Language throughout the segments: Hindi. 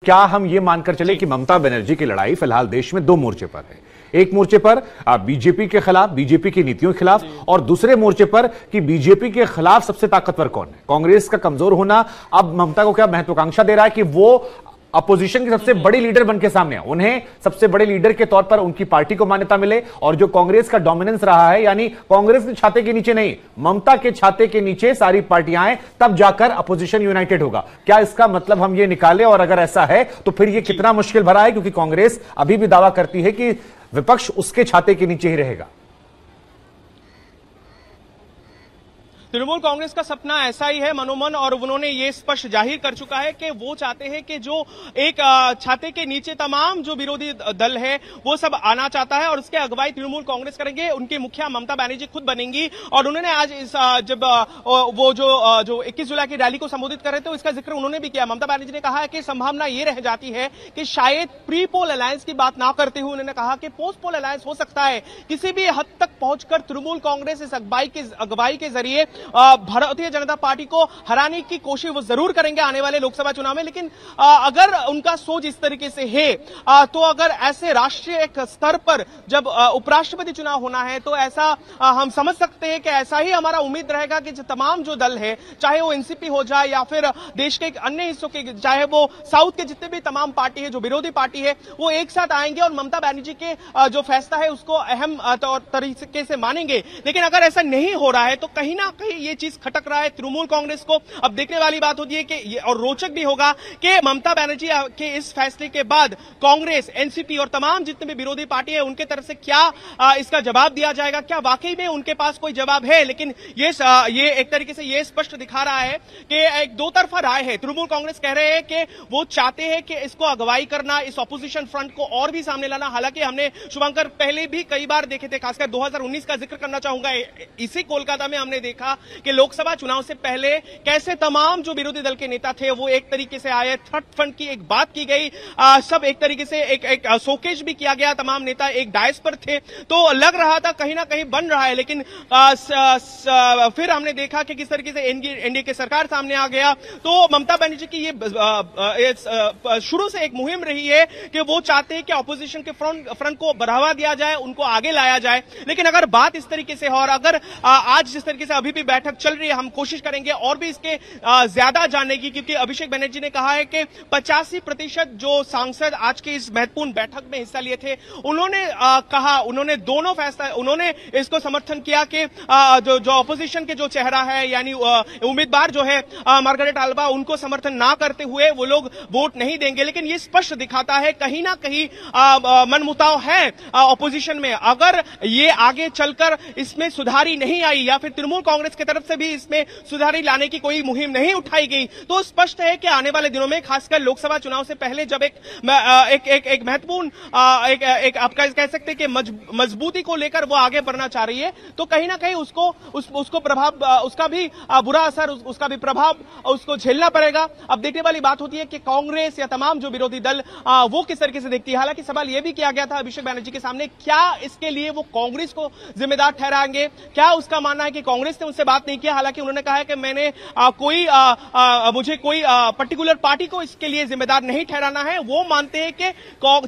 क्या हम ये मानकर चले कि ममता बनर्जी की लड़ाई फिलहाल देश में दो मोर्चे पर है? एक मोर्चे पर बीजेपी के खिलाफ, बीजेपी की नीतियों के खिलाफ, और दूसरे मोर्चे पर कि बीजेपी के खिलाफ सबसे ताकतवर कौन है। कांग्रेस का कमजोर होना अब ममता को क्या महत्वाकांक्षा दे रहा है कि वो अपोजिशन की सबसे बड़ी लीडर बनकर सामने, उन्हें सबसे बड़े लीडर के तौर पर उनकी पार्टी को मान्यता मिले, और जो कांग्रेस का डोमिनेंस रहा है, यानी कांग्रेस के छाते के नीचे नहीं, ममता के छाते के नीचे सारी पार्टियां आए, तब जाकर अपोजिशन यूनाइटेड होगा। क्या इसका मतलब हम ये निकालें? और अगर ऐसा है तो फिर ये कितना मुश्किल भरा है, क्योंकि कांग्रेस अभी भी दावा करती है कि विपक्ष उसके छाते के नीचे ही रहेगा। तृणमूल कांग्रेस का सपना ऐसा ही है मनोमन, और उन्होंने ये स्पष्ट जाहिर कर चुका है कि वो चाहते हैं कि जो एक छाते के नीचे तमाम जो विरोधी दल है वो सब आना चाहता है, और उसके अगुवाई तृणमूल कांग्रेस करेंगे। उनकी मुखिया ममता बनर्जी खुद बनेंगी, और उन्होंने आज इस जब वो जो 21 जुलाई की रैली को संबोधित कर रहे थे इसका जिक्र उन्होंने भी किया। ममता बनर्जी ने कहा है कि संभावना ये रह जाती है कि शायद प्री पोल अलायंस की बात ना करते हुए उन्होंने कहा कि पोस्ट पोल अलायंस हो सकता है। किसी भी हद तक पहुंचकर तृणमूल कांग्रेस इस अगुवाई के जरिए भारतीय जनता पार्टी को हराने की कोशिश वो जरूर करेंगे आने वाले लोकसभा चुनाव में। लेकिन अगर उनका सोच इस तरीके से है तो अगर ऐसे राष्ट्रीय एक स्तर पर जब उपराष्ट्रपति चुनाव होना है तो ऐसा हम समझ सकते हैं कि ऐसा ही हमारा उम्मीद रहेगा कि तमाम जो दल है, चाहे वो एनसीपी हो जाए या फिर देश के अन्य हिस्सों के, चाहे वो साउथ के जितने भी तमाम पार्टी है, जो विरोधी पार्टी है, वो एक साथ आएंगे और ममता बनर्जी के जो फैसला है उसको अहम तरीके से मानेंगे। लेकिन अगर ऐसा नहीं हो रहा है तो कहीं ना कहीं ये चीज खटक रहा है तृणमूल कांग्रेस को। अब देखने वाली बात होती है कि और रोचक भी होगा कि ममता बनर्जी के इस फैसले के बाद कांग्रेस, एनसीपी और तमाम जितने भी विरोधी पार्टी है उनके तरफ से क्या इसका जवाब दिया जाएगा। क्या वाकई में उनके पास कोई जवाब है? लेकिन ये एक तरीके से ये स्पष्ट दिखा रहा है कि एक दो तरफा राय है। तृणमूल कांग्रेस कह रहे हैं कि वो चाहते हैं कि इसको अगुवाई करना, इस ऑपोजिशन फ्रंट को और भी सामने लाना। हालांकि हमने शुभंकर पहले भी कई बार देखे थे, खासकर 2019 का जिक्र करना चाहूंगा। इसी कोलकाता में हमने देखा कि लोकसभा चुनाव से पहले कैसे तमाम जो विरोधी दल के नेता थे वो एक तरीके से आए, थर्ड फ्रंट की एक बात की गई, सब एक तरीके से एक शोकेज भी किया गया, तमाम नेता एक डायस पर थे, तो लग रहा था कहीं ना कहीं बन रहा है। लेकिन फिर हमने देखा कि किस तरीके से एनडीए की सरकार सामने आ गया। तो ममता बनर्जी की ये शुरू से एक मुहिम रही है कि वो चाहते हैं कि ऑपोजिशन के फ्रंट को बढ़ावा दिया जाए, उनको आगे लाया जाए। लेकिन अगर बात इस तरीके से हो और अगर आज जिस तरीके से अभी भी बैठक चल रही है, हम कोशिश करेंगे और भी इसके ज्यादा जानने की, क्योंकि अभिषेक बनर्जी ने कहा है कि 85% जो सांसद आज की इस महत्वपूर्ण बैठक में हिस्सा लिए थे उन्होंने कहा, उन्होंने दोनों फैसला, उन्होंने इसको समर्थन किया कि जो ऑपोजिशन के जो चेहरा है यानी उम्मीदवार जो है मार्गरेट आल्बा, उनको समर्थन ना करते हुए वो लोग वोट नहीं देंगे। लेकिन ये स्पष्ट दिखाता है कहीं ना कहीं मनमुटाव है ऑपोजिशन में। अगर ये आगे चलकर इसमें सुधारी नहीं आई या फिर तृणमूल कांग्रेस की तरफ से भी इसमें सुधारी लाने की कोई मुहिम नहीं उठाई गई तो स्पष्ट है कि आने वाले दिनों में, खासकर लोकसभा चुनाव से पहले जब एक महत्वपूर्ण आप कह सकते हैं कि मजबूती को लेकर वो आगे बढ़ना चाह रही है, तो कहीं ना कहीं उसको प्रभाव, उसका भी बुरा असर, उसका भी प्रभाव उसको झेलना पड़ेगा। अब देखने वाली बात होती है कि कांग्रेस या तमाम जो विरोधी दल वो किस तरीके से देखती है। हालांकि सवाल यह भी किया गया था अभिषेक बनर्जी के सामने, क्या इसके लिए वो कांग्रेस को जिम्मेदार ठहराएंगे? क्या उसका मानना है कि कांग्रेस ने उनसे बात नहीं किया? हालांकि उन्होंने कहा है कि मैंने मुझे कोई पर्टिकुलर पार्टी को इसके लिए जिम्मेदार नहीं ठहराना है। वो मानते हैं कि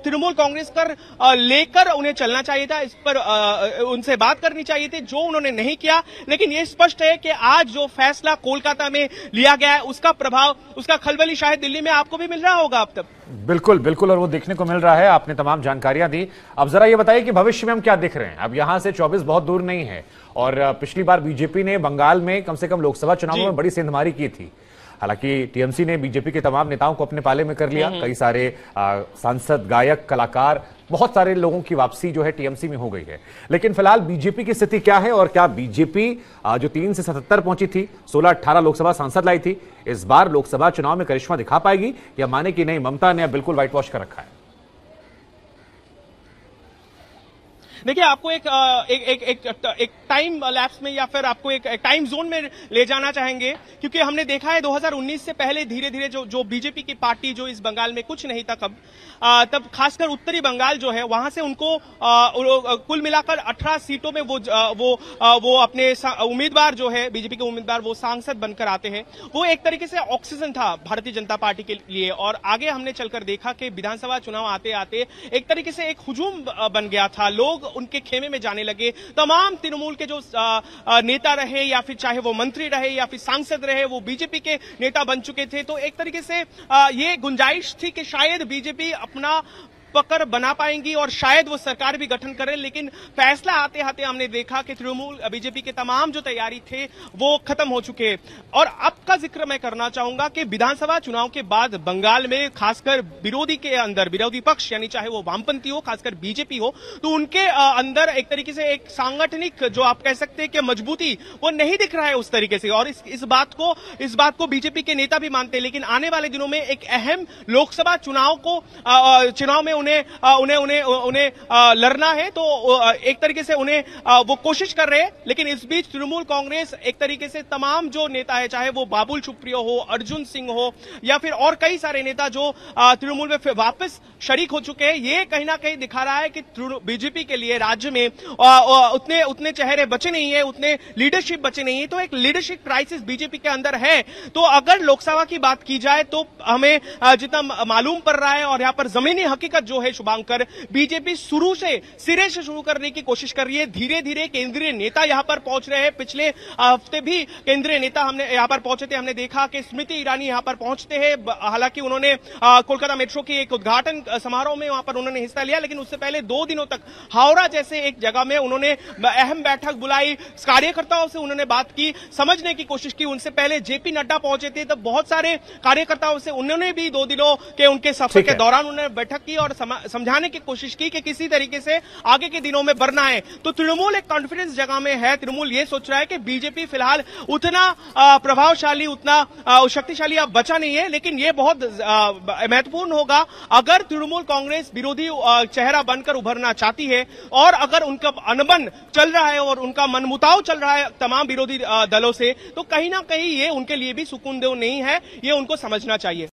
तृणमूल कांग्रेस कर लेकर उन्हें चलना चाहिए था, इस पर उनसे बात करनी चाहिए थी, जो उन्होंने नहीं किया। लेकिन यह स्पष्ट है कि आज जो फैसला कोलकाता में लिया गया है उसका प्रभाव, उसका खलबली शायद दिल्ली में आपको भी मिल रहा होगा अब तक। बिल्कुल बिल्कुल, और वो देखने को मिल रहा है। आपने तमाम जानकारियां दी। अब जरा ये बताइए कि भविष्य में हम क्या देख रहे हैं? अब यहां से 24 बहुत दूर नहीं है, और पिछली बार बीजेपी ने बंगाल में कम से कम लोकसभा चुनावों में बड़ी सेंधमारी की थी। हालांकि टीएमसी ने बीजेपी के तमाम नेताओं को अपने पाले में कर लिया। कई सारे सांसद, गायक, कलाकार, बहुत सारे लोगों की वापसी जो है टीएमसी में हो गई है। लेकिन फिलहाल बीजेपी की स्थिति क्या है, और क्या बीजेपी जो 3 से 77 पहुंची थी, 16-18 लोकसभा सांसद लाई थी, इस बार लोकसभा चुनाव में करिश्मा दिखा पाएगी, या माने कि नहीं ममता ने बिल्कुल व्हाइट वॉश कर रखा है? देखिए, आपको एक टाइम लैप्स में या फिर आपको एक टाइम जोन में ले जाना चाहेंगे, क्योंकि हमने देखा है 2019 से पहले धीरे धीरे जो बीजेपी की पार्टी जो इस बंगाल में कुछ नहीं था तब खासकर उत्तरी बंगाल जो है वहां से उनको कुल मिलाकर 18 सीटों में वो अपने उम्मीदवार जो है बीजेपी के उम्मीदवार वो सांसद बनकर आते हैं। वो एक तरीके से ऑक्सीजन था भारतीय जनता पार्टी के लिए। और आगे हमने चलकर देखा कि विधानसभा चुनाव आते आते एक तरीके से एक हुजूम बन गया था, लोग उनके खेमे में जाने लगे। तमाम तृणमूल के जो नेता रहे या फिर चाहे वो मंत्री रहे या फिर सांसद रहे वो बीजेपी के नेता बन चुके थे। तो एक तरीके से ये गुंजाइश थी कि शायद बीजेपी अपना पकड़ बना पाएंगी और शायद वो सरकार भी गठन करे। लेकिन फैसला आते आते हमने देखा कि तृणमूल बीजेपी के तमाम जो तैयारी थे वो खत्म हो चुके। और अब का जिक्र मैं करना चाहूंगा कि विधानसभा चुनाव के बाद बंगाल में खासकर विरोधी के अंदर विरोधी पक्ष यानी चाहे वो वामपंथी हो खासकर बीजेपी हो तो उनके अंदर एक तरीके से एक सांगठनिक जो आप कह सकते हैं कि मजबूती वो नहीं दिख रहा है उस तरीके से। और इस बात को बीजेपी के नेता भी मानते हैं। लेकिन आने वाले दिनों में एक अहम लोकसभा चुनाव में उन्हें लड़ना है। तो एक तरीके से उन्हें वो कोशिश कर रहे हैं। लेकिन इस बीच तृणमूल कांग्रेस एक तरीके से तमाम जो नेता है चाहे वो बाबुल सुप्रियो हो, अर्जुन सिंह हो या फिर और कई सारे नेता जो तृणमूल में वापस शरीक हो चुके हैं, ये कहीं ना कहीं दिखा रहा है कि बीजेपी के लिए राज्य में उतने चेहरे बचे नहीं है, उतने लीडरशिप बचे नहीं है। तो एक लीडरशिप क्राइसिस बीजेपी के अंदर है। तो अगर लोकसभा की बात की जाए तो हमें जितना मालूम पड़ रहा है और यहाँ पर जमीनी हकीकत जो है शुभांकर, बीजेपी सिरे से शुरू करने की कोशिश कर रही है। धीरे धीरे केंद्रीय नेता यहां पर पहुंच रहे हैं। पिछले हफ्ते भी केंद्रीय नेता हमने यहां पर पहुंचे थे। हमने देखा कि स्मृति ईरानी यहां पर पहुंचते हैं। हालांकि उन्होंने कोलकाता मेट्रो की एक उद्घाटन समारोह में वहां पर उन्होंने हिस्सा लिया, लेकिन उससे पहले 2 दिनों तक हावड़ा जैसे एक जगह में उन्होंने अहम बैठक बुलाई, कार्यकर्ताओं से उन्होंने बात की, समझने की कोशिश की। उनसे पहले जेपी नड्डा पहुंचे थे, तब बहुत सारे कार्यकर्ताओं से उन्होंने भी 2 दिनों के उनके सफर के दौरान उन्होंने बैठक की और समझाने की कोशिश की कि किसी तरीके से आगे के दिनों में बढ़ना है। तो तृणमूल एक कॉन्फिडेंस जगह में है। तृणमूल ये सोच रहा है कि बीजेपी फिलहाल उतना प्रभावशाली उतना शक्तिशाली अब बचा नहीं है। लेकिन ये बहुत महत्वपूर्ण होगा अगर तृणमूल कांग्रेस विरोधी चेहरा बनकर उभरना चाहती है और अगर उनका अनबन चल रहा है और उनका मनमुटाव चल रहा है तमाम विरोधी दलों से, तो कहीं ना कहीं ये उनके लिए भी सुकूनदेह नहीं है। ये उनको समझना चाहिए।